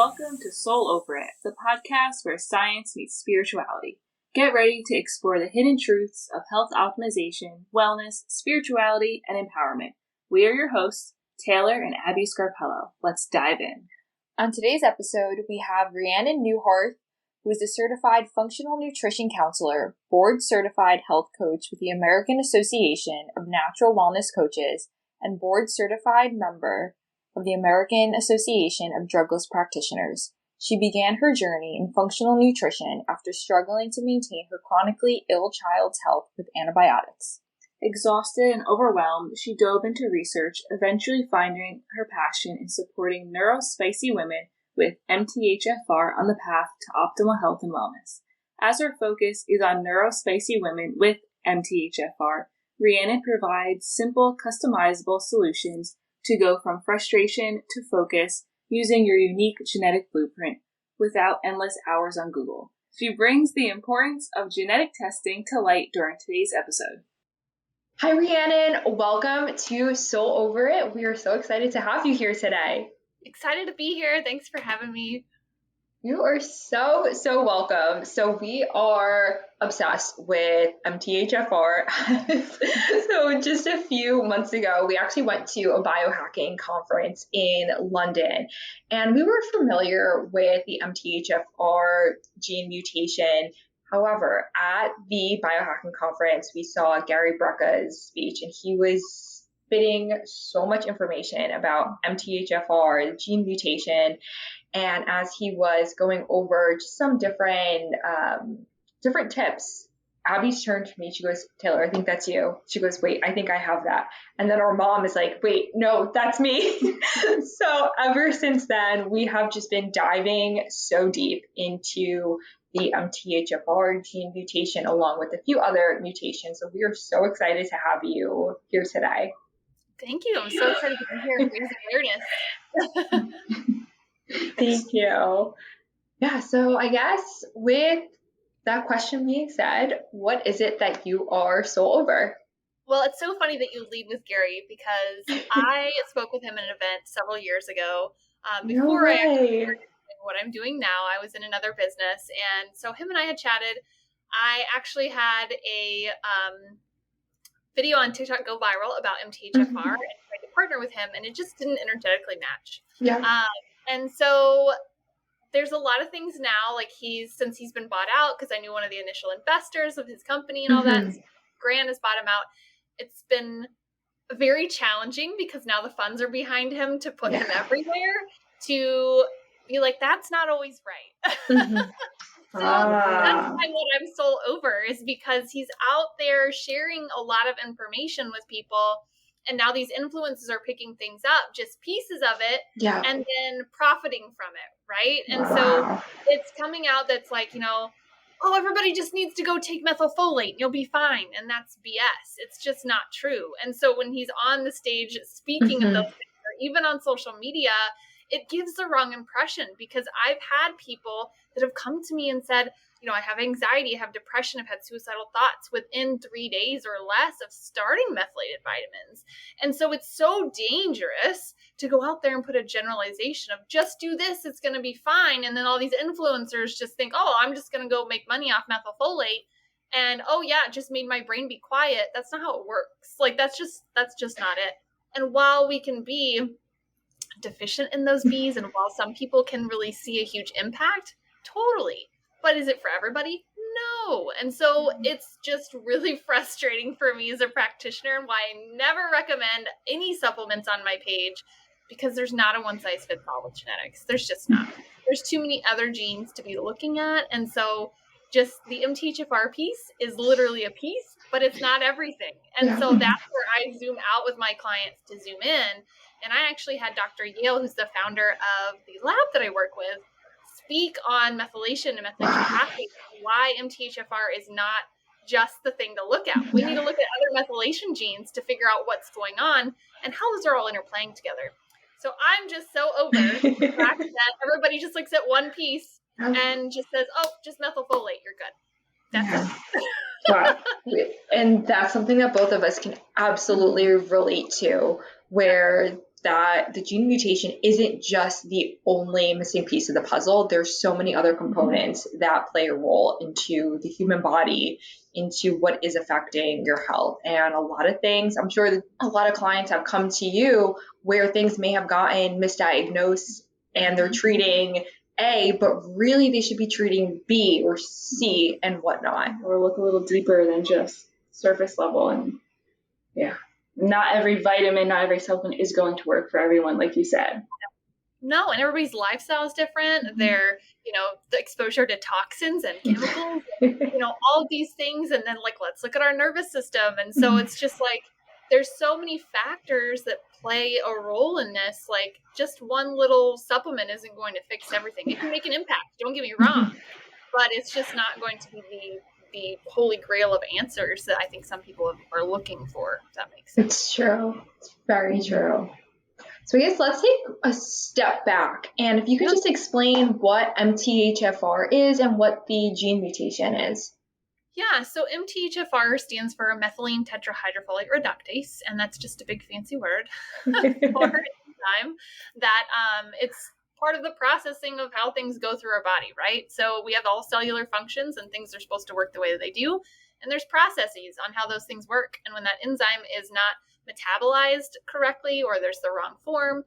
Welcome to Soul Over It, the podcast where science meets spirituality. Get ready to explore the hidden truths of health optimization, wellness, spirituality, and empowerment. We are your hosts, Taylor and Abby Scarpello. Let's dive in. On today's episode, we have Rhiannon Neuharth, who is a certified functional nutrition counselor, board-certified health coach with the American Association of Natural Wellness Coaches, and board-certified member of the American Association of Drugless Practitioners. She began her journey in functional nutrition after struggling to maintain her chronically ill child's health with antibiotics. Exhausted and overwhelmed, she dove into research, eventually finding her passion in supporting Neurospicy Women with MTHFR on the path to optimal health and wellness. As her focus is on Neurospicy Women with MTHFR, Rhiannon provides simple, customizable solutions to go from frustration to focus using your unique genetic blueprint without endless hours on Google. She brings the importance of genetic testing to light during today's episode. Hi, Rhiannon. Welcome to Soul Over It. We are so excited to have you here today. Excited to be here. Thanks for having me. You are so welcome. So we are obsessed with MTHFR. So just a few months ago, we actually went to a biohacking conference in London, and we were familiar with the MTHFR gene mutation. However, at the biohacking conference, we saw Gary Brecka's speech, and he was spitting so much information about MTHFR, the gene mutation. And as he was going over just some different tips, Abby turned to me. She goes, "Taylor, I think that's you." She goes, "Wait, I think I have that." And then our mom is like, "Wait, no, that's me." So ever since then, we have just been diving so deep into the MTHFR gene mutation along with a few other mutations. So we are so excited to have you here today. Thank you. I'm so excited to be here and raise awareness. Thank you. Yeah, so I guess with that question being said, what is it that you are so over? Well, it's so funny that you lead with Gary because I spoke with him at an event several years ago. Before I actually started what I'm doing now, I was in another business. And so him and I had chatted. I actually had a video on TikTok go viral about MTHFR and tried to partner with him, and it just didn't energetically match. Yeah. And so there's a lot of things now, like since he's been bought out, because I knew one of the initial investors of his company and all that, and Grant has bought him out. It's been very challenging because now the funds are behind him to put him everywhere, to be like, that's not always right. So that's why what I'm so over is because he's out there sharing a lot of information with people. And now these influencers are picking things up, just pieces of it, and then profiting from it, right? And so it's coming out that's like, oh, everybody just needs to go take methylfolate and you'll be fine. And that's BS. It's just not true. And so when he's on the stage speaking of those things, or even on social media, it gives the wrong impression, because I've had people that have come to me and said, I have anxiety, I have depression, I've had suicidal thoughts within 3 days or less of starting methylated vitamins. And so it's so dangerous to go out there and put a generalization of just do this, it's going to be fine. And then all these influencers just think, oh, I'm just going to go make money off methylfolate. And, oh yeah, it just made my brain be quiet. That's not how it works. Like, that's just not it. And while we can be deficient in those Bs, and while some people can really see a huge impact, totally. But is it for everybody? No. And so it's just really frustrating for me as a practitioner, and why I never recommend any supplements on my page, because there's not a one-size-fits-all with genetics. There's just not. There's too many other genes to be looking at. And so just the MTHFR piece is literally a piece, but it's not everything. And so that's where I zoom out with my clients to zoom in. And I actually had Dr. Yale, who's the founder of the lab that I work with, speak on methylation and methylation pathways, why MTHFR is not just the thing to look at. We need to look at other methylation genes to figure out what's going on and how those are all interplaying together. So I'm just so over the fact that everybody just looks at one piece and just says, oh, just methylfolate, you're good. That's it. Wow. And that's something that both of us can absolutely relate to, where that the gene mutation isn't just the only missing piece of the puzzle. There's so many other components that play a role into the human body, into what is affecting your health. And a lot of things, I'm sure that a lot of clients have come to you where things may have gotten misdiagnosed and they're treating A, but really they should be treating B or C and whatnot. Or look a little deeper than just surface level. And yeah, not every vitamin, not every supplement is going to work for everyone, like you said. No, and everybody's lifestyle is different. Their, the exposure to toxins and chemicals, and, all of these things. And then let's look at our nervous system. And so it's just there's so many factors that play a role in this. Just one little supplement isn't going to fix everything. It can make an impact, don't get me wrong, but it's just not going to be the holy grail of answers that I think some people are looking for, if that makes sense. It's true. It's very true. So I guess let's take a step back. And if you could just explain what MTHFR is and what the gene mutation is. Yeah, so MTHFR stands for methylene tetrahydrofolate reductase, and that's just a big fancy word for an enzyme that it's part of the processing of how things go through our body, right? So we have all cellular functions and things are supposed to work the way that they do. And there's processes on how those things work. And when that enzyme is not metabolized correctly or there's the wrong form,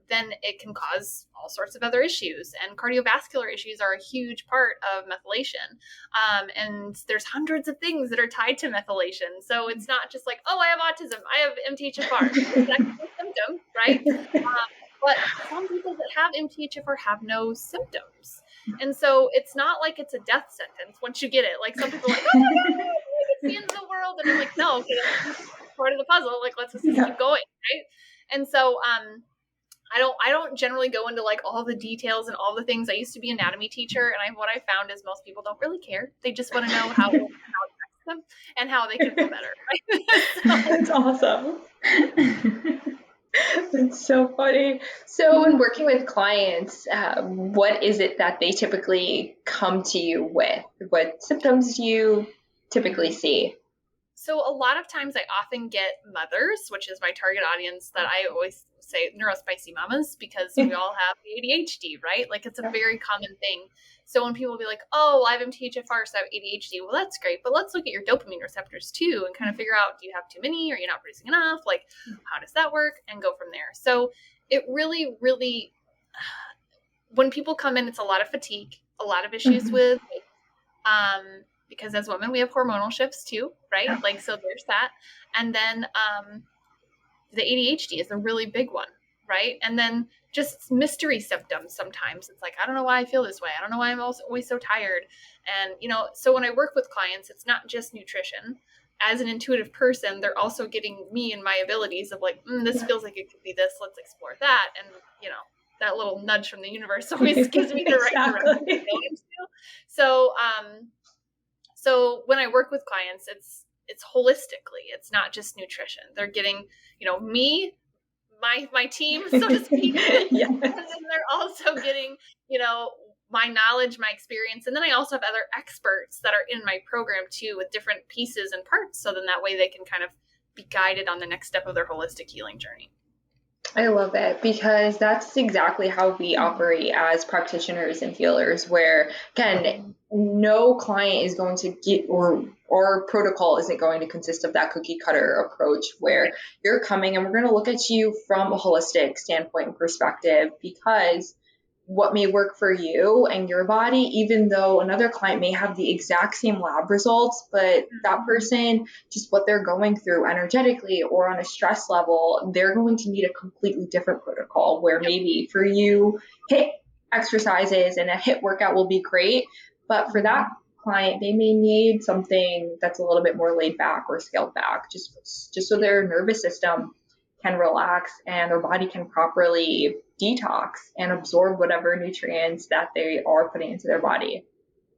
then it can cause all sorts of other issues. And cardiovascular issues are a huge part of methylation. And there's hundreds of things that are tied to methylation. So it's not just I have autism, I have MTHFR. That's a symptom, right? But some people that have MTHFR have no symptoms. And so it's not like it's a death sentence once you get it. Some people are oh my God, it's the end of the world. And I'm no, okay, that's part of the puzzle. Let's just keep going, right? And so I don't generally go into all the details and all the things. I used to be an anatomy teacher, and what I found is most people don't really care. They just want to know how it affects them and how they can feel better. Right? That's awesome. That's so funny. So when working with clients, what is it that they typically come to you with? What symptoms do you typically see? So a lot of times I often get mothers, which is my target audience that I always say neurospicy mamas, because we all have ADHD, right? It's a very common thing. So when people be oh, I have MTHFR, so I have ADHD. Well, that's great. But let's look at your dopamine receptors too and kind of figure out, do you have too many? Are you not producing enough? How does that work? And go from there. So it really, really, when people come in, it's a lot of fatigue, a lot of issues with, because as women, we have hormonal shifts too, right? So there's that. And then the ADHD is a really big one, right? And then just mystery symptoms sometimes. It's I don't know why I feel this way. I don't know why I'm always so tired. And, so when I work with clients, it's not just nutrition. As an intuitive person, they're also getting me and my abilities of this feels like it could be this. Let's explore that. And, that little nudge from the universe always gives me the right direction to go into. So when I work with clients, it's holistically. It's not just nutrition. They're getting, me, my team, so to speak. Yes. And then they're also getting, my knowledge, my experience. And then I also have other experts that are in my program too, with different pieces and parts. So then that way they can kind of be guided on the next step of their holistic healing journey. I love it, because that's exactly how we operate as practitioners and healers, where, again, no client is going to get, or protocol isn't going to consist of that cookie cutter approach where you're coming and we're going to look at you from a holistic standpoint and perspective, because what may work for you and your body, even though another client may have the exact same lab results, but that person, just what they're going through energetically or on a stress level, they're going to need a completely different protocol, where maybe for you, HIIT exercises and a HIIT workout will be great, but for that client, they may need something that's a little bit more laid back or scaled back, just so their nervous system can relax and their body can properly detox and absorb whatever nutrients that they are putting into their body.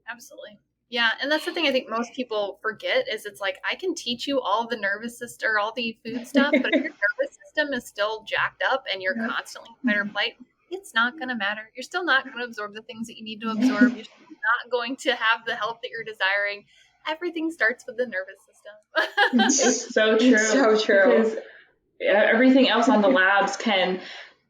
Absolutely. Yeah. And that's the thing I think most people forget is it's I can teach you all the nervous system or all the food stuff, but if your nervous system is still jacked up and you're constantly in fight or flight, it's not going to matter. You're still not going to absorb the things that you need to absorb. You're still not going to have the health that you're desiring. Everything starts with the nervous system. It's so true. It's so true. Because everything else on the labs can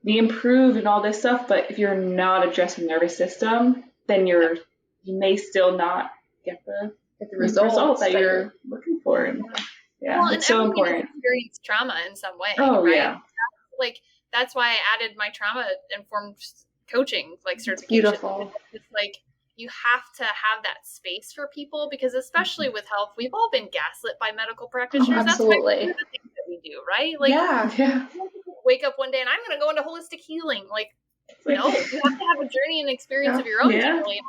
be improved and all this stuff, but if you're not addressing the nervous system, then you may still not get the result that you're looking for. And, well, it's so important. Experience trauma in some way, right? Yeah. Like, that's why I added my trauma-informed coaching, like, certification. Beautiful. It's like, you have to have that space for people, because especially with health, we've all been gaslit by medical practitioners. Absolutely. That's the things that we do, right? Like, yeah. Wake up one day and I'm going to go into holistic healing. Like, no, you have to have a journey and experience of your own to really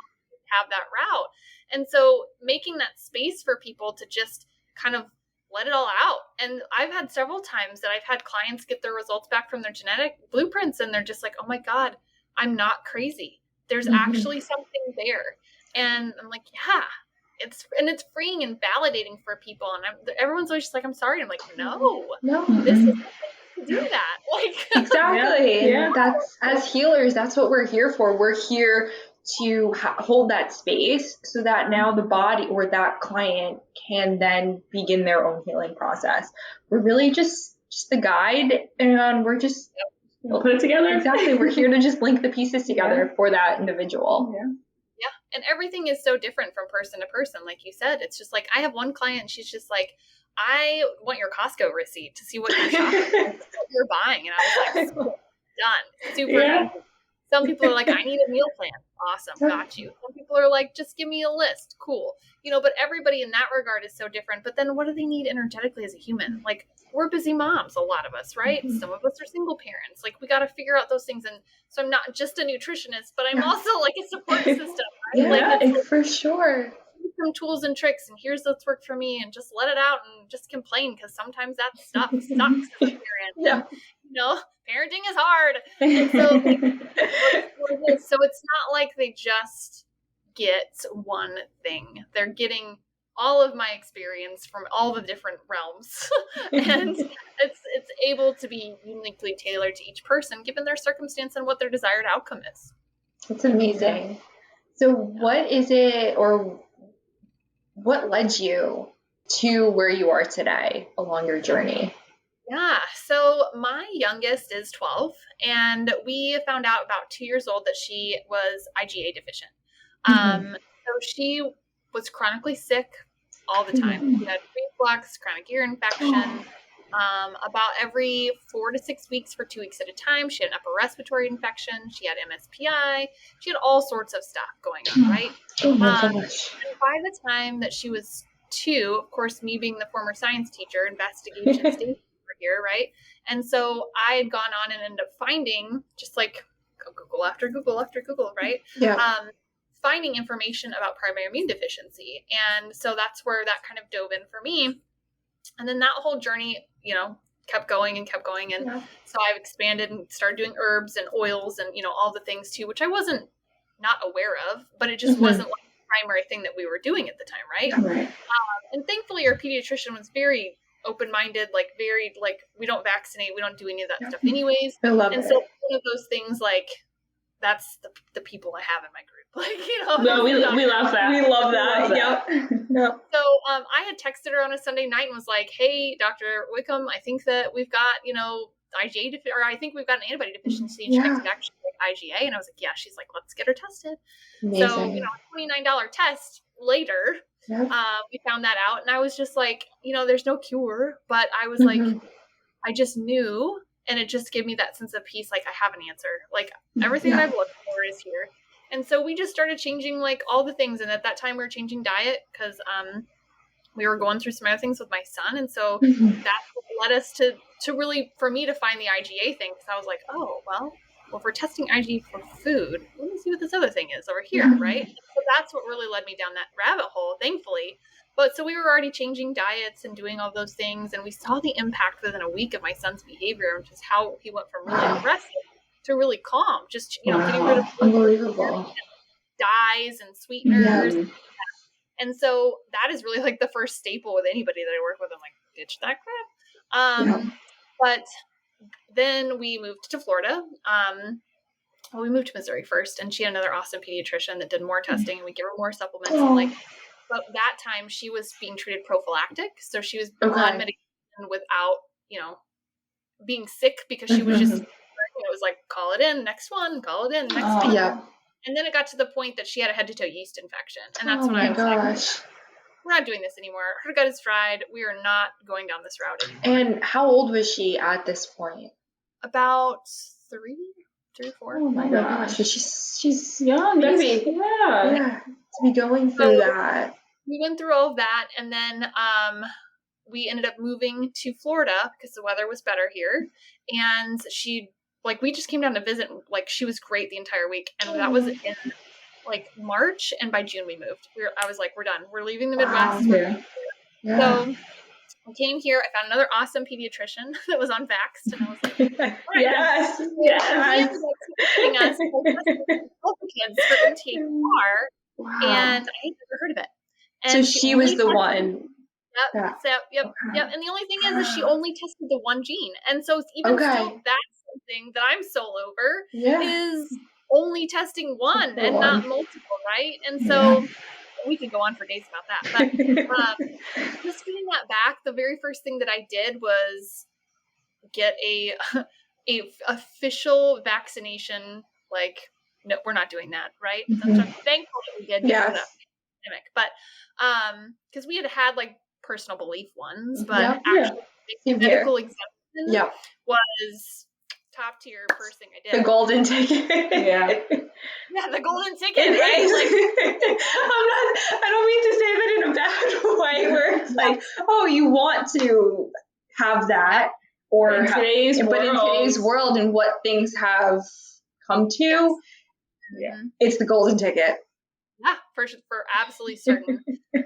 have that route. And so making that space for people to just kind of let it all out. And I've had several times that I've had clients get their results back from their genetic blueprints, and they're just like, oh my God, I'm not crazy. There's actually something there. And I'm like, yeah, it's freeing and validating for people. And everyone's always just like, I'm sorry. I'm like, no, this is to do that. Like, exactly. And that's, as healers, that's what we're here for. We're here to hold that space so that now the body or that client can then begin their own healing process. We're really just the guide, and we're just we'll put it together. Exactly. We're here to just link the pieces together for that individual. Yeah. And everything is so different from person to person. Like you said, it's just like, I have one client, she's just like, I want your Costco receipt to see what you're shopping, what you're buying. And I was like, done. Super easy. Some people are like, I need a meal plan. Awesome. Got you. Some people are like, just give me a list. Cool. But everybody in that regard is so different. But then what do they need energetically as a human? Like, we're busy moms, a lot of us, right? Some of us are single parents. Like, we got to figure out those things. And so I'm not just a nutritionist, but I'm also like a support system, right? Yeah, for sure. Some tools and tricks, and here's what's worked for me, and just let it out and just complain, because sometimes that stuff sucks. Parenting is hard. And so it's not like they just get one thing. They're getting all of my experience from all the different realms, and it's able to be uniquely tailored to each person given their circumstance and what their desired outcome is. It's amazing. So what is it, or what led you to where you are today along your journey? Yeah, so my youngest is 12, and we found out about 2 years old that she was IgA deficient. So she was chronically sick all the time. She had reflux, chronic ear infection, about every 4 to 6 weeks for 2 weeks at a time. She had an upper respiratory infection. She had MSPI. She had all sorts of stuff going on, right? And by the time that she was 2, of course, me being the former science teacher, investigation station over here, right? And so I had gone on and ended up finding, just like Google after Google after Google, right? Finding information about primary immune deficiency. And so that's where that kind of dove in for me. And then that whole journey, kept going. And so I've expanded and started doing herbs and oils and, all the things too, which I wasn't not aware of, but it just wasn't like the primary thing that we were doing at the time. Right. And thankfully our pediatrician was very open-minded, like very, like, we don't vaccinate. We don't do any of that stuff anyways. I love it. So one of those things, like, that's the people I have in my group. Like, No, we love that. We love that. Yep. So I had texted her on a Sunday night and was like, hey, Dr. Wickham, I think that we've got, IgA, or I think we've got an antibody deficiency. And she texted back, she's like, IgA. And I was like, yeah. She's like, let's get her tested. Amazing. So, a $29 test later, we found that out. And I was just like, there's no cure. But I was like, I just knew. And it just gave me that sense of peace. Like, I have an answer. Like, everything that I've looked for is here. And so we just started changing, like, all the things. And at that time we were changing diet because we were going through some other things with my son. And so that led us to really, for me to find the IgA thing. Because I was like, oh, well, if we're testing IgA for food, let me see what this other thing is over here, right? So that's what really led me down that rabbit hole, thankfully. But so we were already changing diets and doing all those things. And we saw the impact within a week of my son's behavior, which is how he went from really aggressive to really calm. Just, getting rid of unbelievable dyes and sweeteners. And so that is really like the first staple with anybody that I work with. I'm like, ditch that crap. But then we moved to Florida. We moved to Missouri first, and she had another awesome pediatrician that did more testing, and we gave her more supplements. And but that time she was being treated prophylactic. So she was on medication without, being sick because she was just, it was like, call it in, next one, call it in, next week. Yeah. And then it got to the point that she had a head to toe yeast infection. And that's when I was like, we're not doing this anymore. Her gut is fried. We are not going down this route anymore. And how old was she at this point? About 3 or 4. Oh my gosh. So she's young. Baby. Yeah. To be going through that. We went through all of that, and then we ended up moving to Florida because the weather was better here. And she, like, we just came down to visit. Like, she was great the entire week, and that was in like March, and by June we moved. I was like, we're done. We're leaving the Midwest. Yeah. So I came here. I found another awesome pediatrician that was on Vaxxed, and I was like, yes. He ended up teaching us all the kids for MTHFR, and I had never heard of it. And so she was the one. Yep. So, yep. And the only thing is she only tested the one gene, and so even still, that's something that I'm sole over is only testing one and not multiple, right? And so we could go on for days about that. But just getting that back, the very first thing that I did was get a official vaccination. Like, no, we're not doing that, right? So I'm thankful that we did because of the pandemic. But because we had like personal belief ones, but actually the medical exemption was top tier first thing I did. The golden ticket. The golden ticket, right? Like, I don't mean to say that in a bad way where it's like, oh, you want to have that or in today's world and what things have come to, it's the golden ticket. Yeah, for absolutely certain.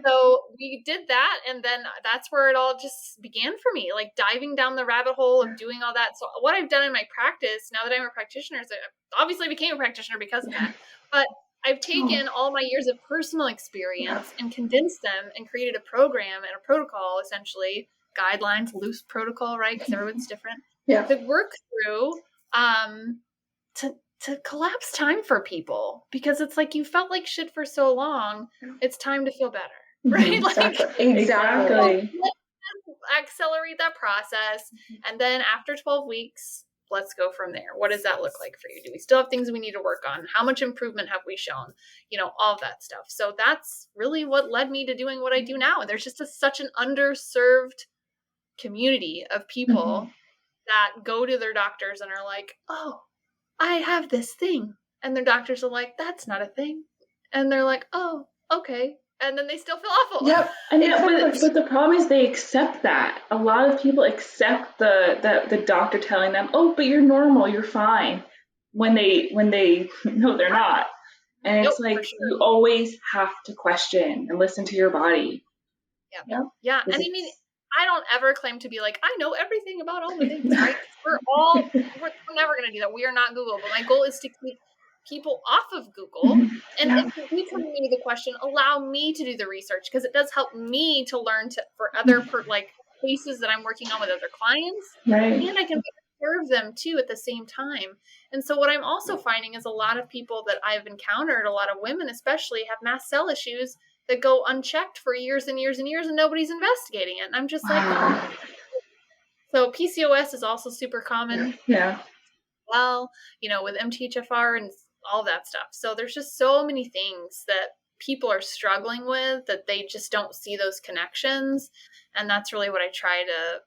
So we did that, and then that's where it all just began for me, like diving down the rabbit hole of doing all that. So what I've done in my practice, now that I'm a practitioner, is I obviously became a practitioner because of that, but I've taken all my years of personal experience and condensed them and created a program and a protocol, essentially, guidelines, loose protocol, right? Because everyone's different. To work through, to collapse time for people, because it's like you felt like shit for so long, it's time to feel better, right? Exactly. Let's accelerate that process, and then after 12 weeks, let's go from there. What does that look like for you? Do we still have things we need to work on? How much improvement have we shown? All of that stuff. So that's really what led me to doing what I do now. And there's just such an underserved community of people that go to their doctors and are like, oh, I have this thing. And their doctors are like, that's not a thing. And they're like, oh, okay. And then they still feel awful. Yep. But the problem is they accept that. A lot of people accept the doctor telling them, oh, but you're normal, you're fine. When they no, they're not. And it's you always have to question and listen to your body. Yeah. And I mean, I don't ever claim to be like, I know everything about all the things, right? We're never going to do that. We are not Google, but my goal is to keep people off of Google. And if we come to me with a question, allow me to do the research, because it does help me to learn for other cases that I'm working on with other clients. Right. And I can serve them too at the same time. And so what I'm also finding is a lot of people that I've encountered, a lot of women especially, have mast cell issues that go unchecked for years and years and years, and nobody's investigating it. And I'm just like, oh. So PCOS is also super common. Yeah. Well, with MTHFR and all that stuff. So there's just so many things that people are struggling with that they just don't see those connections. And that's really what I try to,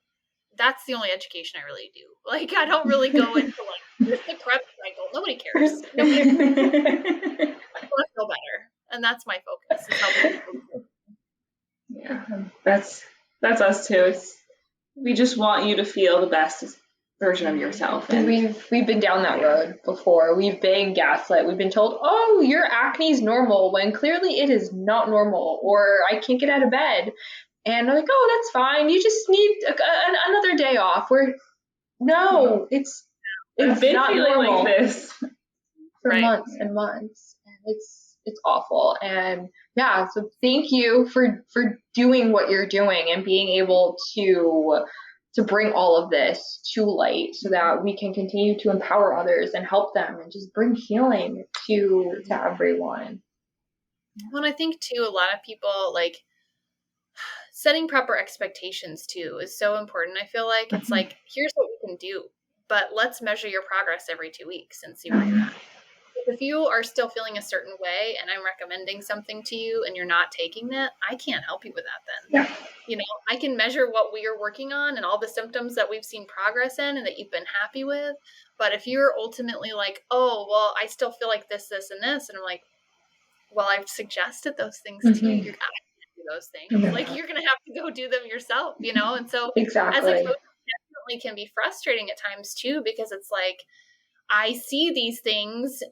that's the only education I really do. Like, I don't really go into the prep cycle. Nobody cares. Nobody cares. I want to feel better. And that's my focus, is helping people. Yeah, that's us too. We just want you to feel the best version of yourself. And we've been down that road before. We've been gaslit. We've been told, oh, your acne is normal, when clearly it is not normal, or I can't get out of bed. And I'm like, oh, that's fine. You just need another day off. It's been not feeling normal like this for months and months. And it's awful. And so thank you for doing what you're doing and being able to bring all of this to light so that we can continue to empower others and help them and just bring healing to everyone. Well, I think too, a lot of people setting proper expectations too is so important. I feel like it's like, here's what we can do, but let's measure your progress every 2 weeks and see where you're at. If you are still feeling a certain way and I'm recommending something to you and you're not taking that, I can't help you with that then. Yeah. You know, I can measure what we are working on and all the symptoms that we've seen progress in and that you've been happy with. But if you're ultimately like, oh, well, I still feel like this, and this, and I'm like, well, I've suggested those things to you. You're not going to do those things. Like, you're going to have to go do them yourself, you know? And so Exactly. as a coach, it definitely can be frustrating at times too, because it's like, I see these things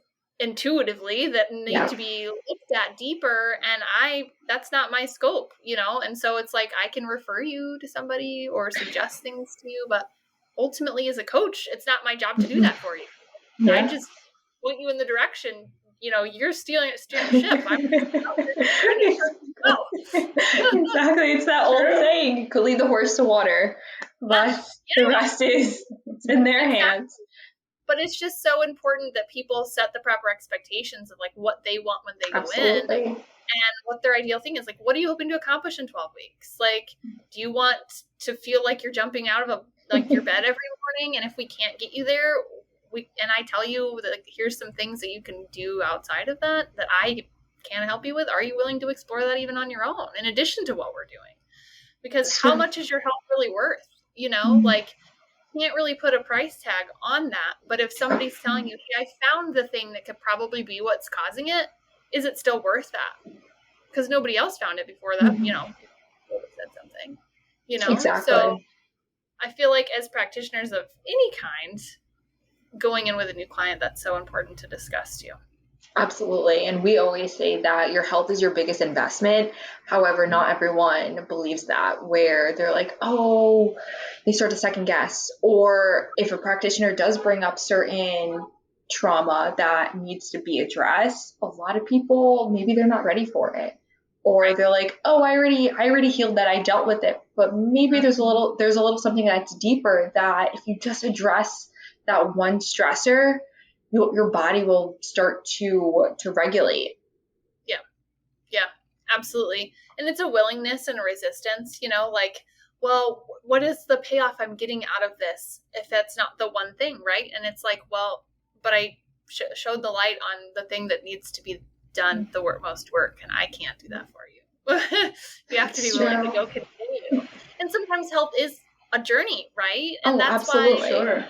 intuitively that need to be looked at deeper, and that's not my scope, you know? And so it's like, I can refer you to somebody or suggest things to you, but ultimately as a coach, it's not my job to do that for you. I just point you in the direction, you know, you're steering the ship. I'm Exactly. It's that old saying, you could lead the horse to water, but the rest is in their hands. But it's just so important that people set the proper expectations of like what they want when they go in, and what their ideal thing is. Like, what are you hoping to accomplish in 12 weeks? Like, do you want to feel like you're jumping out of your bed every morning? And if we can't get you there, and I tell you that, like, here's some things that you can do outside of that I can help you with. Are you willing to explore that even on your own, in addition to what we're doing? Because how much is your health really worth? You know, like, can't really put a price tag on that. But if somebody's telling you, hey, I found the thing that could probably be what's causing it, is it still worth that? Because nobody else found it before that, you know, said something, you know? Exactly. So I feel like as practitioners of any kind, going in with a new client, that's so important to discuss too. Absolutely. And we always say that your health is your biggest investment. However, not everyone believes that, where they're like, oh, they start to second guess. Or if a practitioner does bring up certain trauma that needs to be addressed, a lot of people, maybe they're not ready for it. Or they're like, oh, I already healed that. I dealt with it. But maybe there's a little something that's deeper, that if you just address that one stressor, your body will start to regulate. Yeah, absolutely. And it's a willingness and a resistance, you know, like, well, what is the payoff I'm getting out of this if that's not the one thing, right? And it's like, well, but I showed the light on the thing that needs to be done, the most work, and I can't do that for you. You have to be willing to go continue. And sometimes health is a journey, right? And that's absolutely. why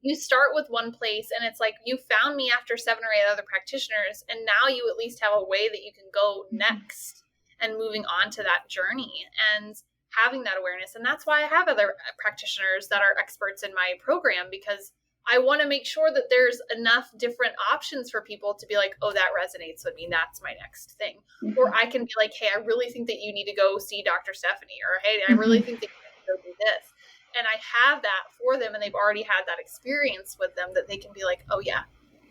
you start with one place, and it's like, you found me after 7 or 8 other practitioners, and now you at least have a way that you can go next and moving on to that journey and having that awareness. And that's why I have other practitioners that are experts in my program, because I want to make sure that there's enough different options for people to be like, oh, that resonates with me. That's my next thing. Or I can be like, hey, I really think that you need to go see Dr. Stephanie, or hey, I really think that you need to go do this. And I have that for them, and they've already had that experience with them, that they can be like, oh yeah,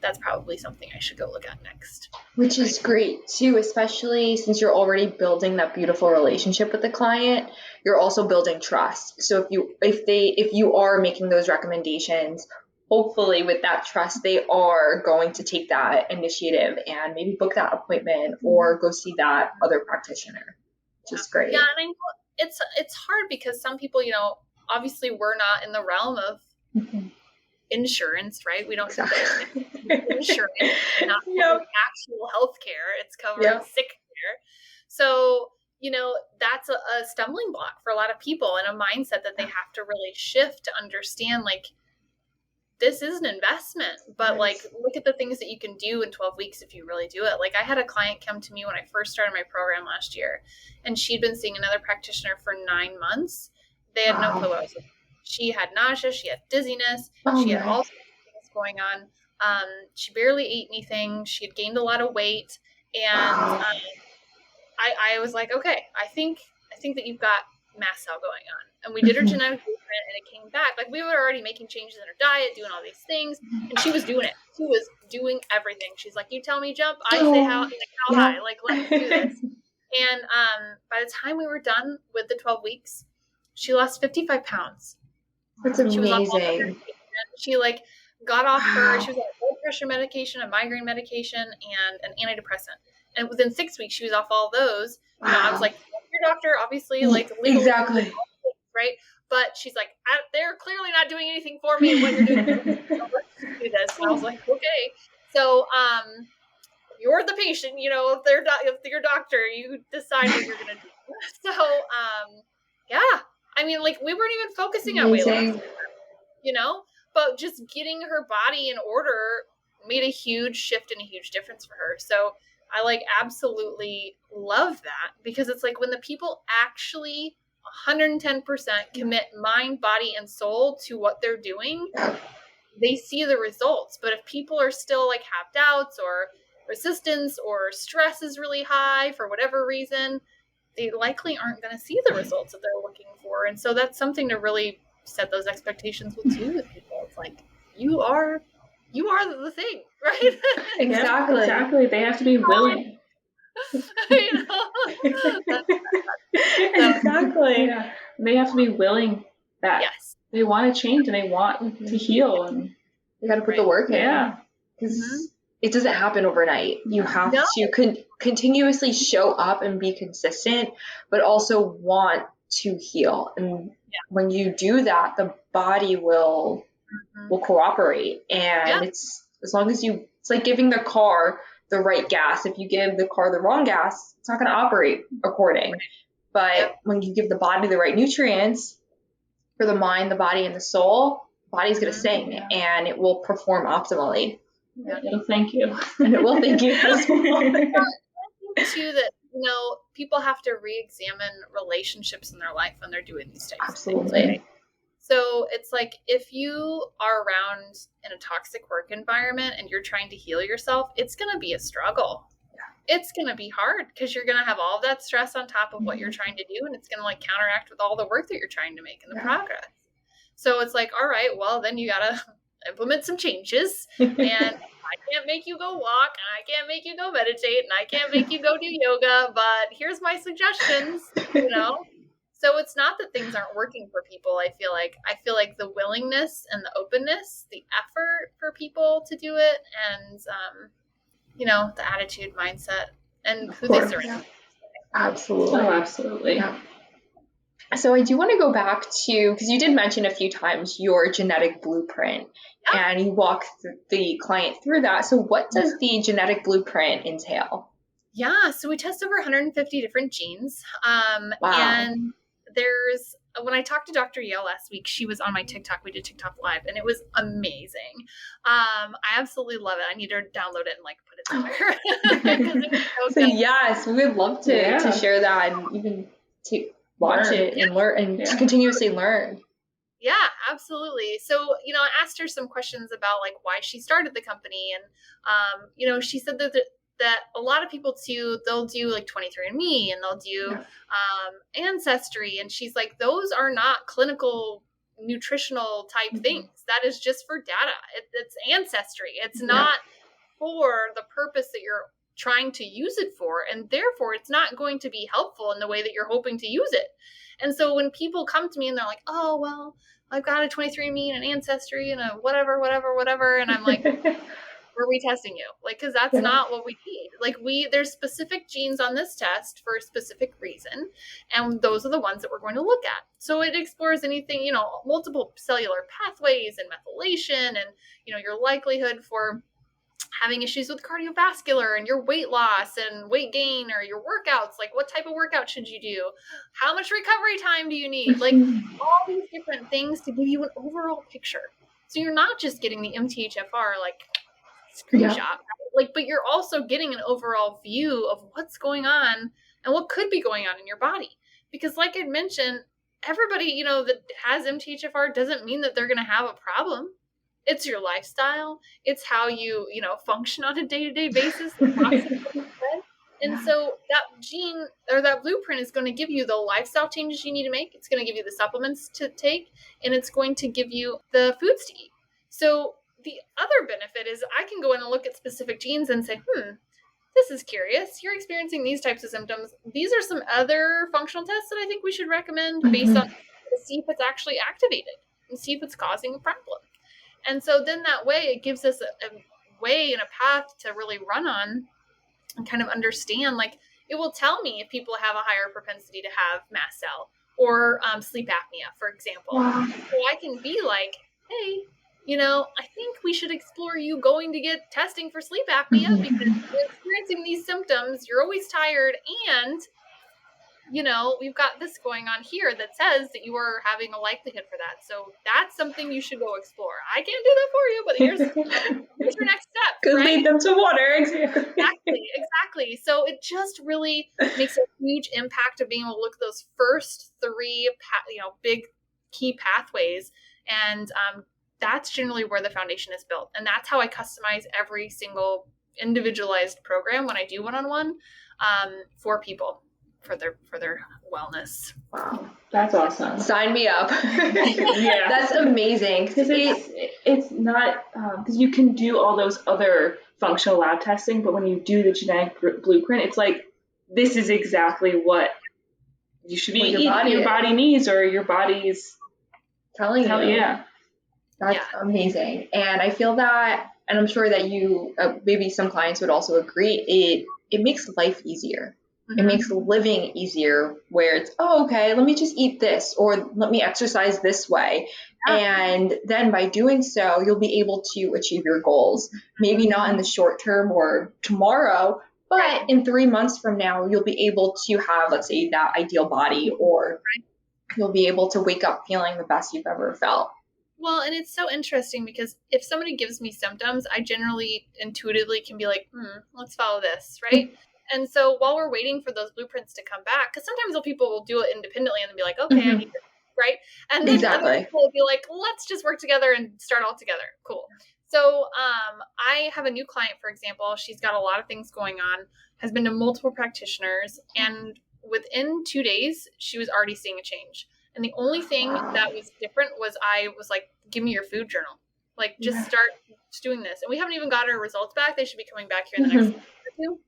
that's probably something I should go look at next. Which is great too, especially since you're already building that beautiful relationship with the client. You're also building trust. So if you are making those recommendations, hopefully with that trust, they are going to take that initiative and maybe book that appointment or go see that other practitioner, which is great. Yeah, and I know it's hard because some people, you know, obviously we're not in the realm of insurance, right? We don't do insurance, not actual health care. It's covering sick care. So, you know, that's a stumbling block for a lot of people, and a mindset that they have to really shift to understand, like, this is an investment, but like, look at the things that you can do in 12 weeks if you really do it. Like, I had a client come to me when I first started my program last year, and she'd been seeing another practitioner for 9 months. They had no clue what I was doing. She had nausea. She had dizziness. She had all sorts of things going on. She barely ate anything. She had gained a lot of weight. And I was like, okay, I think that you've got mast cell going on. And we did her genetic blueprint, and it came back. Like, we were already making changes in her diet, doing all these things, and she was doing it. She was doing everything. She's like, you tell me jump, I say how high. Like, let's do this. And by the time we were done with the 12 weeks, she lost 55 pounds. That's amazing. She was off all medication. She like got off her, she was on blood pressure medication, a migraine medication, and an antidepressant. And within 6 weeks, she was off all those. You know, I was like, your doctor, obviously, like legally, exactly, right? But she's like, they're clearly not doing anything for me. What you're doing, let's do this. And I was like, okay. So, you're the patient, you know, if your doctor, you decide what you're gonna do. So, yeah, I mean, like, we weren't even focusing on weight loss, you know, but just getting her body in order made a huge shift and a huge difference for her. So I like absolutely love that, because it's like when the people actually 110% commit mind, body, and soul to what they're doing, they see the results. But if people are still like have doubts or resistance or stress is really high for whatever reason, they likely aren't going to see the results that they're looking for. And so that's something to really set those expectations with too, with people. It's like, you are the thing, right? Exactly. They have to be willing. You know? Exactly. Yeah. They have to be willing that they want to change and they want to heal, and you got to put the work in. Yeah. Because it doesn't happen overnight. You have to continuously show up and be consistent, but also want to heal. And when you do that, the body will cooperate. And it's, as long as it's like giving the car the right gas. If you give the car the wrong gas, it's not going to operate according. But when you give the body the right nutrients for the mind, the body, and the soul, the body's going to sing and it will perform optimally. Yeah, it'll thank you. And it will thank you as well. I think too that, you know, people have to re-examine relationships in their life when they're doing these types of things. Right? So it's like, if you are around in a toxic work environment and you're trying to heal yourself, it's going to be a struggle. It's going to be hard, because you're going to have all of that stress on top of what you're trying to do. And it's going to like counteract with all the work that you're trying to make in the progress. So it's like, all right, well, then you got to implement some changes, and I can't make you go walk, and I can't make you go meditate, and I can't make you go do yoga, but here's my suggestions, you know? So it's not that things aren't working for people. I feel like the willingness and the openness, the effort for people to do it, and, you know, the attitude, mindset, and who they surround. Absolutely. Oh, absolutely. Yeah. So I do want to go back to, because you did mention a few times your genetic blueprint, and you walk the client through that. So what does the genetic blueprint entail? Yeah, so we test over 150 different genes. Wow. And when I talked to Dr. Yale last week, she was on my TikTok. We did TikTok Live, and it was amazing. I absolutely love it. I need to download it and like put it somewhere. So yes, we would love to share that, and even to watch it and learn and to continuously learn. Yeah, absolutely. So, you know, I asked her some questions about like why she started the company. And, you know, she said that a lot of people too, they'll do like 23andMe, and they'll do Ancestry. And she's like, those are not clinical nutritional type things. That is just for data. It's Ancestry. It's not for the purpose that you're trying to use it for, and therefore it's not going to be helpful in the way that you're hoping to use it. And so when people come to me and they're like, oh, well, I've got a 23andMe and an Ancestry and a whatever, and I'm like, we're retesting you, like, because that's not what we need. Like, there's specific genes on this test for a specific reason, and those are the ones that we're going to look at. So it explores anything, you know, multiple cellular pathways and methylation, and, you know, your likelihood for having issues with cardiovascular and your weight loss and weight gain, or your workouts, like what type of workout should you do? How much recovery time do you need? Like all these different things to give you an overall picture. So you're not just getting the MTHFR like screenshot, like, but you're also getting an overall view of what's going on and what could be going on in your body. Because like I mentioned, everybody, you know, that has MTHFR doesn't mean that they're going to have a problem. It's your lifestyle. It's how you know, function on a day-to-day basis. And so that gene or that blueprint is going to give you the lifestyle changes you need to make. It's going to give you the supplements to take, and it's going to give you the foods to eat. So the other benefit is I can go in and look at specific genes and say, this is curious. You're experiencing these types of symptoms. These are some other functional tests that I think we should recommend based on to see if it's actually activated and see if it's causing a problem. And so then that way it gives us a way and a path to really run on and kind of understand, like, it will tell me if people have a higher propensity to have mast cell or sleep apnea, for example. Wow. So I can be like, hey, I think we should explore you going to get testing for sleep apnea because you're experiencing these symptoms, you're always tired, and we've got this going on here that says that you are having a likelihood for that. So that's something you should go explore. I can't do that for you, but here's your next step. Because right? lead them to water. Exactly. So it just really makes a huge impact of being able to look at those first three, big key pathways. And that's generally where the foundation is built. And that's how I customize every single individualized program when I do one-on-one for people. For their wellness. Wow, that's awesome. Sign me up. Yeah, that's amazing. Because it's not because you can do all those other functional lab testing, but when you do the genetic blueprint, it's like this is exactly what you should be eating. Your body needs, or your body's telling you. Yeah, that's amazing. And I feel that, and I'm sure that you maybe some clients would also agree. It makes life easier. It makes living easier where it's, okay, let me just eat this or let me exercise this way. Yeah. And then by doing so, you'll be able to achieve your goals. Maybe not in the short term or tomorrow, but in 3 months from now, you'll be able to have, let's say, that ideal body, or you'll be able to wake up feeling the best you've ever felt. Well, and it's so interesting because if somebody gives me symptoms, I generally intuitively can be like, let's follow this, right? And so while we're waiting for those blueprints to come back, because sometimes people will do it independently and then be like, okay, I need this, right? And then other people will be like, let's just work together and start all together. Cool. So I have a new client, for example. She's got a lot of things going on, has been to multiple practitioners, and within 2 days, she was already seeing a change. And the only thing that was different was I was like, give me your food journal. Like, just start doing this. And we haven't even got her results back. They should be coming back here in the next week or two.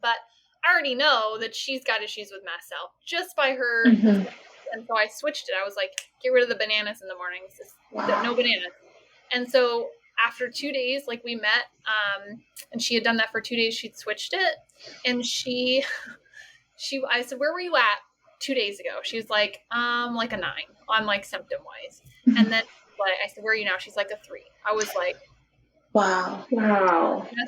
But I already know that she's got issues with mast cell just by her. And so I switched it. I was like, get rid of the bananas in the mornings. No bananas. And so after 2 days, like we met, and she had done that for 2 days, she'd switched it. And I said, where were you at 2 days ago? She was like a 9 on like symptom wise. And then I said, where are you now? She's like a 3. I was like, wow.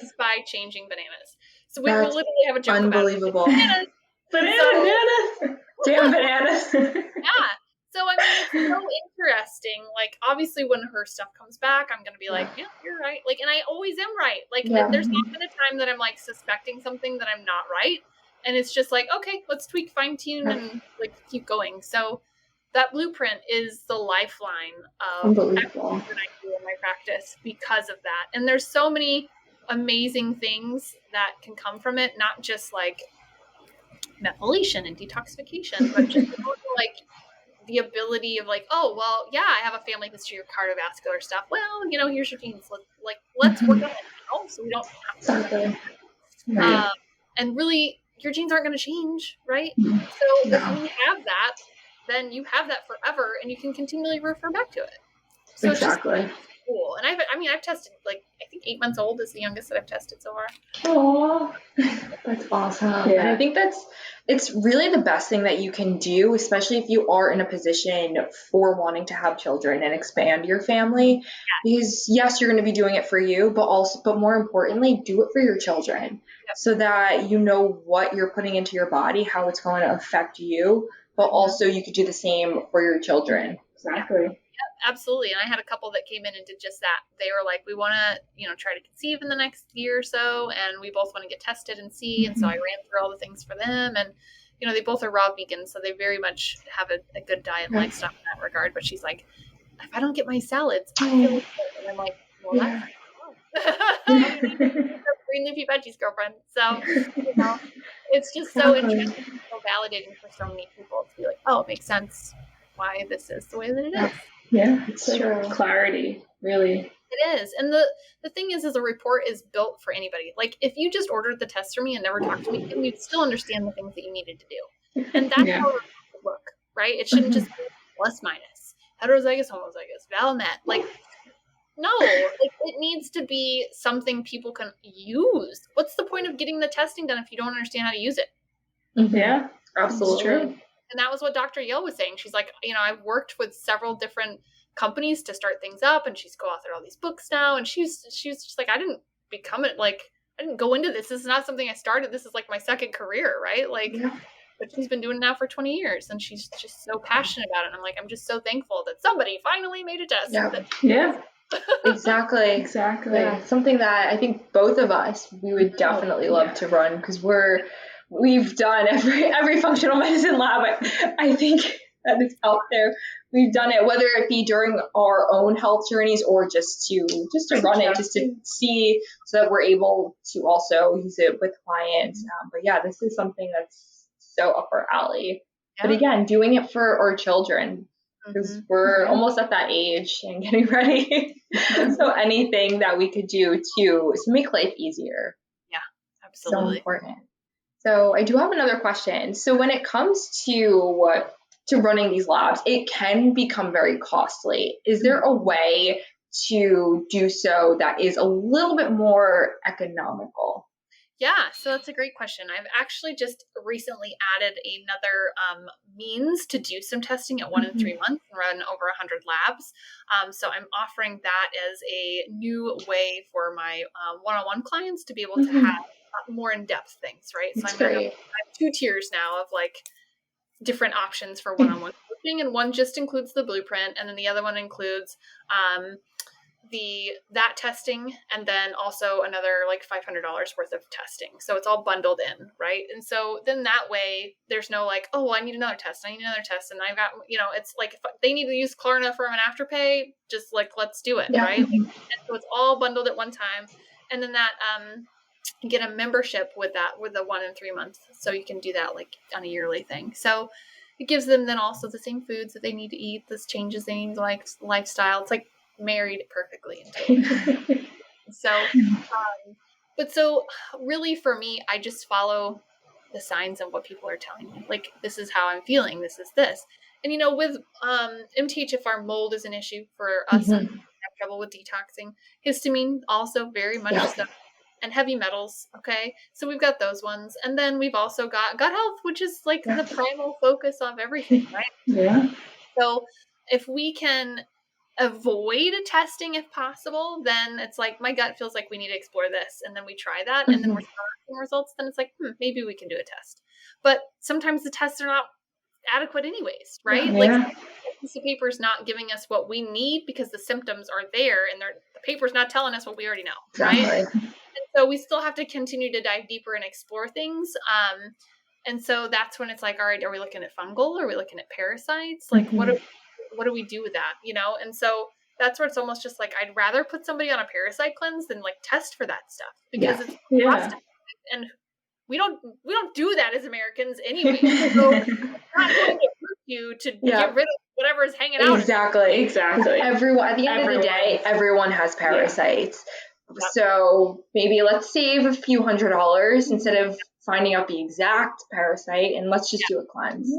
Just by changing bananas. So we will literally have a joke unbelievable. About it. Bananas. Damn bananas. Yeah. So I mean, it's so interesting. Like, obviously, when her stuff comes back, I'm gonna be like, yeah, you're right. Like, and I always am right. Like, there's not been a time that I'm like suspecting something that I'm not right. And it's just like, okay, let's tweak, fine tune, and like keep going. So that blueprint is the lifeline of everything that I do in my practice because of that. And there's so many amazing things that can come from it, not just like methylation and detoxification, but just like the ability of like, oh, well, yeah, I have a family history of cardiovascular stuff. Well, here's your genes. Let's work on it now so we don't have to. And really, your genes aren't going to change, right? So if you have that, then you have that forever and you can continually refer back to it. So exactly. It's just cool. And I've tested, like, I think 8 months old is the youngest that I've tested so far. Oh, that's awesome. Yeah. And I think it's really the best thing that you can do, especially if you are in a position for wanting to have children and expand your family. Because yes, you're going to be doing it for you, but more importantly, do it for your children so that you know what you're putting into your body, how it's going to affect you, but also you could do the same for your children. Exactly. Yep, absolutely. And I had a couple that came in and did just that. They were like, we want to, try to conceive in the next year or so, and we both want to get tested and see. And so I ran through all the things for them. And, they both are raw vegans, so they very much have a good diet and lifestyle in that regard. But she's like, if I don't get my salads, I feel like good. And I'm like, well, that's green leafy veggies, girlfriend. So, it's just so interesting, so validating for so many people to be like, oh, it makes sense why this is the way that it is. Yeah, it's true. Clarity, really. It is. And the thing is a report is built for anybody. Like, if you just ordered the test for me and never talked to me, then you'd still understand the things that you needed to do. And that's how it would work, right? It shouldn't just be plus minus, heterozygous, homozygous, Valmet. Like, no, it needs to be something people can use. What's the point of getting the testing done if you don't understand how to use it? Mm-hmm. Yeah, absolutely. True. And that was what Dr. Yale was saying. She's like, I've worked with several different companies to start things up, and she's co-authored all these books now. And she's just like, I didn't go into this. This is not something I started. This is like my second career, right? Like, but she's been doing it now for 20 years, and she's just so passionate about it. And I'm like, I'm just so thankful that somebody finally made a test. Yeah. Exactly. Yeah. Something that I think both of us, we would definitely love to run, because we've done every functional medicine lab I think that is out there. We've done it, whether it be during our own health journeys or just to run it, just to see, so that we're able to also use it with clients. But yeah, this is something that's so up our alley. Yeah. But again, doing it for our children, because we're almost at that age and getting ready. So anything that we could do to make life easier. Yeah, absolutely. So important. So I do have another question. So when it comes to running these labs, it can become very costly. Is there a way to do so that is a little bit more economical? Yeah, so that's a great question. I've actually just recently added another means to do some testing at 1 in 3 months and run over 100 labs. So I'm offering that as a new way for my one-on-one clients to be able to have more in-depth things, right? So I have 2 tiers now of like different options for one-on-one coaching, and one just includes the blueprint, and then the other one includes that testing, and then also another like $500 worth of testing. So it's all bundled in, right? And so then that way there's no like, oh, I need another test, and I've got, it's like if they need to use Klarna for an afterpay, just like, let's do it, right? And so it's all bundled at one time. And then that get a membership with the 1 in 3 months, so you can do that like on a yearly thing. So it gives them then also the same foods that they need to eat, this changes they need, like lifestyle. It's like married perfectly into it. So really for me, I just follow the signs of what people are telling me. Like, this is how I'm feeling. This is this. And with MTHFR, mold is an issue for us. And have trouble with detoxing. Histamine also very much so. And heavy metals. Okay. So we've got those ones. And then we've also got gut health, which is like the primal focus of everything, right? Yeah. So if we can avoid testing if possible, then it's like, my gut feels like we need to explore this. And then we try that. And then we're seeing results. Then it's like, maybe we can do a test. But sometimes the tests are not adequate anyways, right? Yeah. Like, the paper is not giving us what we need because the symptoms are there, and the paper's not telling us what we already know, right? And so we still have to continue to dive deeper and explore things. And so that's when it's like, all right, are we looking at fungal? Are we looking at parasites? Like, what do we do with that? And so that's where it's almost just like, I'd rather put somebody on a parasite cleanse than like test for that stuff, because it's cost, and we don't do that as Americans anyway. So it's not going to hurt you to get rid of whatever is hanging out. Exactly. Everyone, at the end of the day, everyone has parasites. Yeah. So maybe let's save a few $100s instead of finding out the exact parasite, and let's just do a cleanse.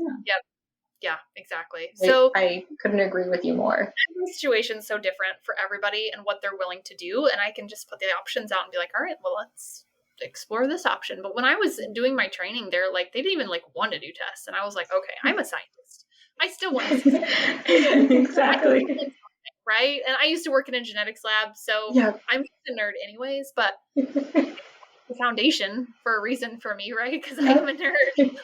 Yeah, exactly. So I couldn't agree with you more. Every situation's so different for everybody and what they're willing to do. And I can just put the options out and be like, all right, well, let's explore this option. But when I was doing my training, they didn't even want to do tests. And I was like, okay, I'm a scientist. I still want to see exactly. Right? And I used to work in a genetics lab, so I'm a nerd anyways, but the foundation for a reason for me, right? Because I am a nerd.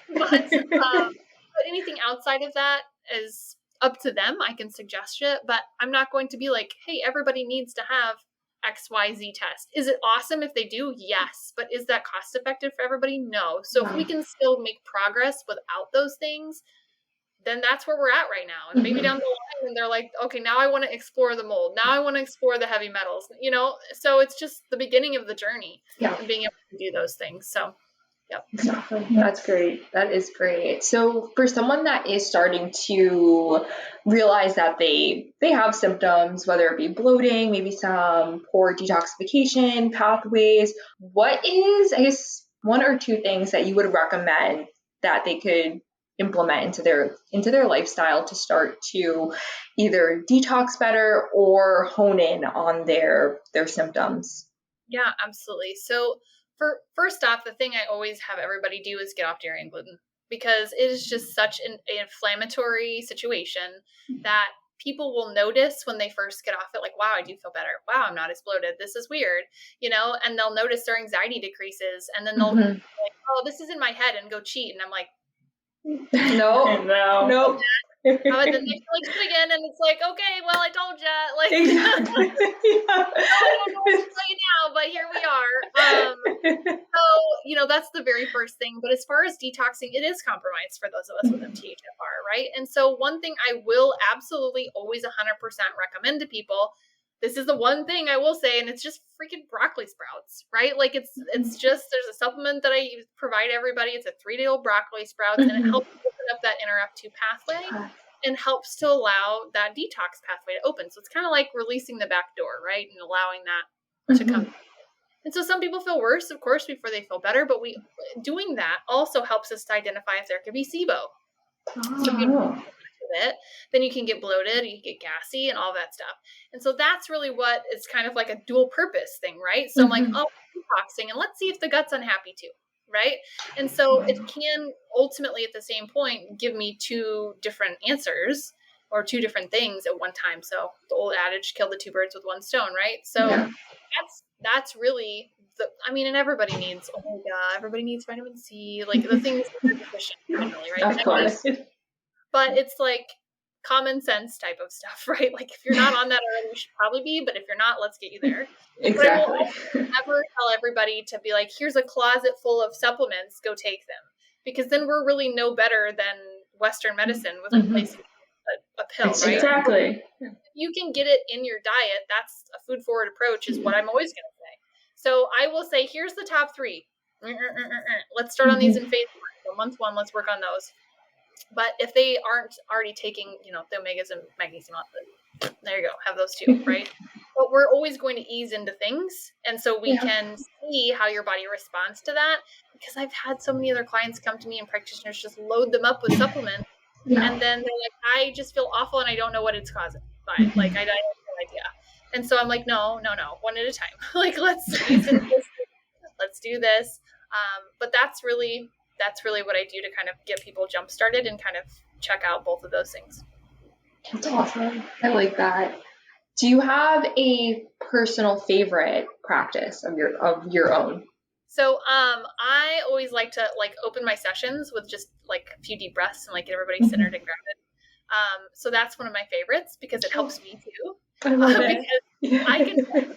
But anything outside of that is up to them. I can suggest it, but I'm not going to be like, hey, everybody needs to have XYZ test. Is it awesome if they do? Yes. But is that cost effective for everybody? No. So if we can still make progress without those things, then that's where we're at right now. And maybe down the line, and they're like, okay, now I want to explore the mold. Now I want to explore the heavy metals, so it's just the beginning of the journey and being able to do those things. So, exactly. That's great. That is great. So for someone that is starting to realize that they have symptoms, whether it be bloating, maybe some poor detoxification pathways, what is, I guess, 1 or 2 things that you would recommend that they could implement into their lifestyle to start to either detox better or hone in on their symptoms? Yeah, absolutely. So First off, the thing I always have everybody do is get off dairy and gluten, because it is just such an inflammatory situation that people will notice when they first get off it, like, wow, I do feel better. Wow, I'm not as bloated. This is weird, and they'll notice their anxiety decreases, and then they'll be like, oh, this is in my head, and go cheat. And I'm like, no. And then they feel like shit again, and it's like, okay, well, I told ya, like, Exactly. I don't know what to tell you now, but here we are. So, that's the very first thing. But as far as detoxing, it is compromised for those of us with MTHFR, right? And so one thing I will absolutely always 100% recommend to people, this is the one thing I will say, and it's just freaking broccoli sprouts, right? Like it's just, there's a supplement that I provide everybody. It's a 3-day-old broccoli sprouts, and it helps open up that NRF2 pathway and helps to allow that detox pathway to open. So it's kind of like releasing the back door, right? And allowing that to come. And so some people feel worse, of course, before they feel better, but doing that also helps us to identify if there could be SIBO. So if you do it, then you can get bloated, you can get gassy and all that stuff. And so that's really what is kind of like a dual purpose thing, right? So I'm like, oh, detoxing, and let's see if the gut's unhappy too, right? And so it can ultimately at the same point give me 2 different answers or 2 different things at one time. So the old adage, kill the 2 birds with 1 stone, right? So that's really and everybody needs omega, everybody needs vitamin C, like the things that are deficient generally, right? Of course. But it's like common sense type of stuff, right? Like if you're not on that already, you should probably be, but if you're not, let's get you there. Exactly. But I will never tell everybody to be like, here's a closet full of supplements, go take them. Because then we're really no better than Western medicine with replacing a pill, right? Exactly. If you can get it in your diet, that's a food forward approach is what I'm always going to say. So I will say, here's the top 3. Let's start on these in phase 1. So month 1, let's work on those. But if they aren't already taking, the omegas and magnesium, there you go, have those 2, right? But we're always going to ease into things. And so we can see how your body responds to that. Because I've had so many other clients come to me and practitioners just load them up with supplements. And then they're like, I just feel awful and I don't know what it's causing. Fine. Like, I have no idea. And so I'm like, no, one at a time. Like, let's ease into this. Let's do this. But that's really what I do to kind of get people jump started and kind of check out both of those things. That's awesome. I like that. Do you have a personal favorite practice of your own? So I always like to open my sessions with just like a few deep breaths and get everybody centered and grounded. So that's one of my favorites because it helps me too. I love it. Because I can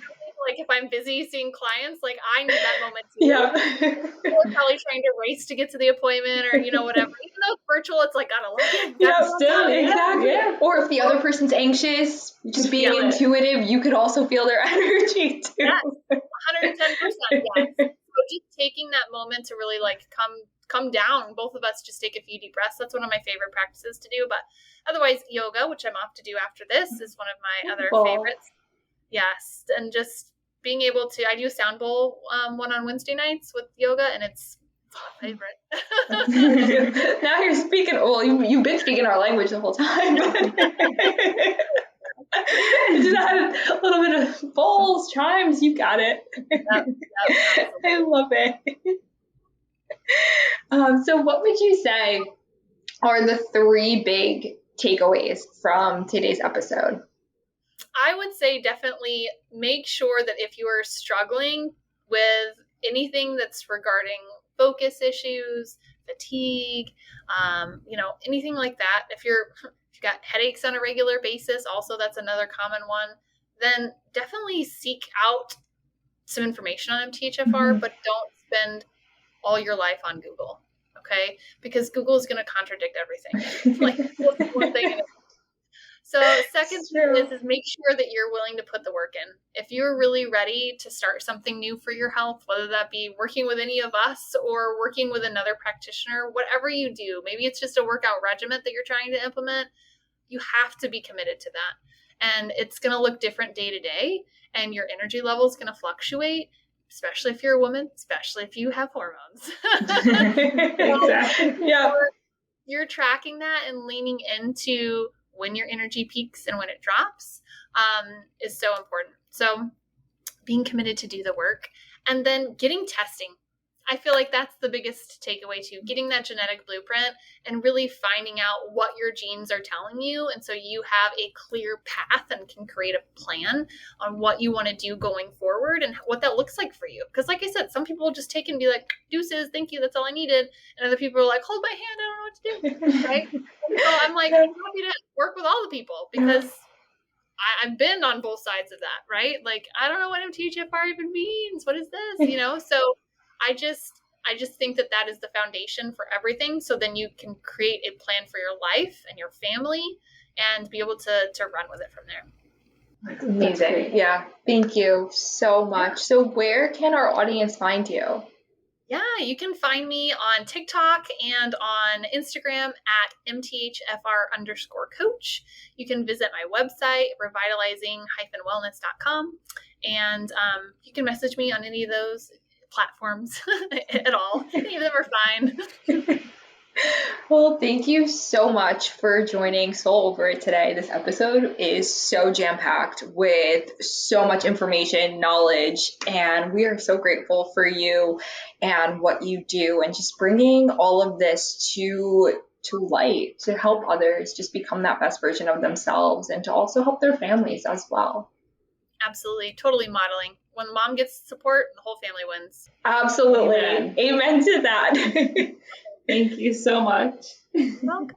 if I'm busy seeing clients, I need that moment too. Yeah. We're probably trying to race to get to the appointment or, whatever. Even though it's virtual, it's gotta look it. Still, exactly. Yeah. Or if the other person's anxious, just being intuitive, you could also feel their energy too. Yes, 110%. Yes. So just taking that moment to really come down. Both of us just take a few deep breaths. That's one of my favorite practices to do. But otherwise, yoga, which I'm off to do after this, is one of my other favorites. Yes, and just being able to, I do a sound bowl one on Wednesday nights with yoga, and it's my favorite. Now you're speaking, you've been speaking our language the whole time. Just add a little bit of bowls, chimes, you got it. I love it. So what would you say are the 3 big takeaways from today's episode? I would say definitely make sure that if you are struggling with anything that's regarding focus issues, fatigue, anything like that, if you've got headaches on a regular basis, also that's another common one, then definitely seek out some information on MTHFR, but don't spend all your life on Google, okay? Because Google is going to contradict everything. That's one thing. So second thing is make sure that you're willing to put the work in. If you're really ready to start something new for your health, whether that be working with any of us or working with another practitioner, whatever you do, maybe it's just a workout regimen that you're trying to implement, you have to be committed to that. And it's going to look different day to day, and your energy level is going to fluctuate, especially if you're a woman, especially if you have hormones. Exactly. Yeah. You're tracking that and leaning into when your energy peaks and when it drops is so important. So being committed to do the work. And then getting testing. I feel like that's the biggest takeaway too, getting that genetic blueprint and really finding out what your genes are telling you. And so you have a clear path and can create a plan on what you want to do going forward and what that looks like for you. Because like I said, some people will just take and be like, deuces, thank you, that's all I needed. And other people are like, hold my hand, I don't know what to do, right? So I'm like, I'm happy to work with all the people because I've been on both sides of that, right? Like, I don't know what MTHFR even means. What is this? So I just think that is the foundation for everything. So then you can create a plan for your life and your family and be able to run with it from there. That's amazing. Yeah. Thank you so much. So where can our audience find you? Yeah, you can find me on TikTok and on Instagram at MTHFR_coach. You can visit my website, revitalizing-wellness.com. And you can message me on any of those platforms at all. Any of them are fine. Well, thank you so much for joining Soul Over It today. This episode is so jam-packed with so much information, knowledge, and we are so grateful for you and what you do and just bringing all of this to light to help others just become that best version of themselves and to also help their families as well. Absolutely. Totally modeling. When mom gets support, the whole family wins. Absolutely. Amen to that. Thank you so much. Welcome.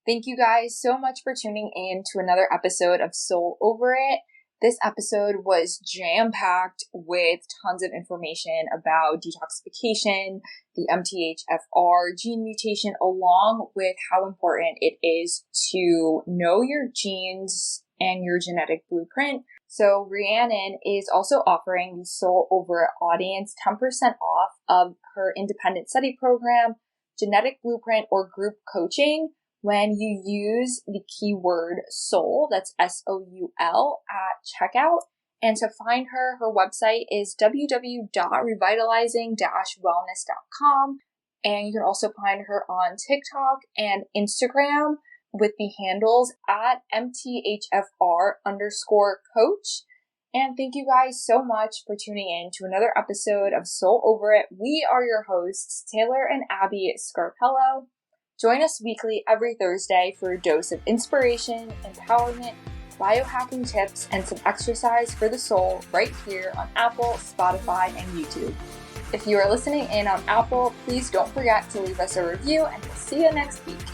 Thank you guys so much for tuning in to another episode of Soul Over It. This episode was jam-packed with tons of information about detoxification, the MTHFR gene mutation, along with how important it is to know your genes and your genetic blueprint. So Rhiannon is also offering the Soul Over It audience 10% off of her independent study program, genetic blueprint, or group coaching when you use the keyword soul, that's SOUL, at checkout. And to find her website is www.revitalizing-wellness.com. And you can also find her on TikTok and Instagram with the handles at MTHFR_coach. And thank you guys so much for tuning in to another episode of Soul Over It. We are your hosts, Taylor and Abby Scarpello. Join us weekly every Thursday for a dose of inspiration, empowerment, biohacking tips, and some exercise for the soul right here on Apple, Spotify, and YouTube. If you are listening in on Apple, please don't forget to leave us a review, and we'll see you next week.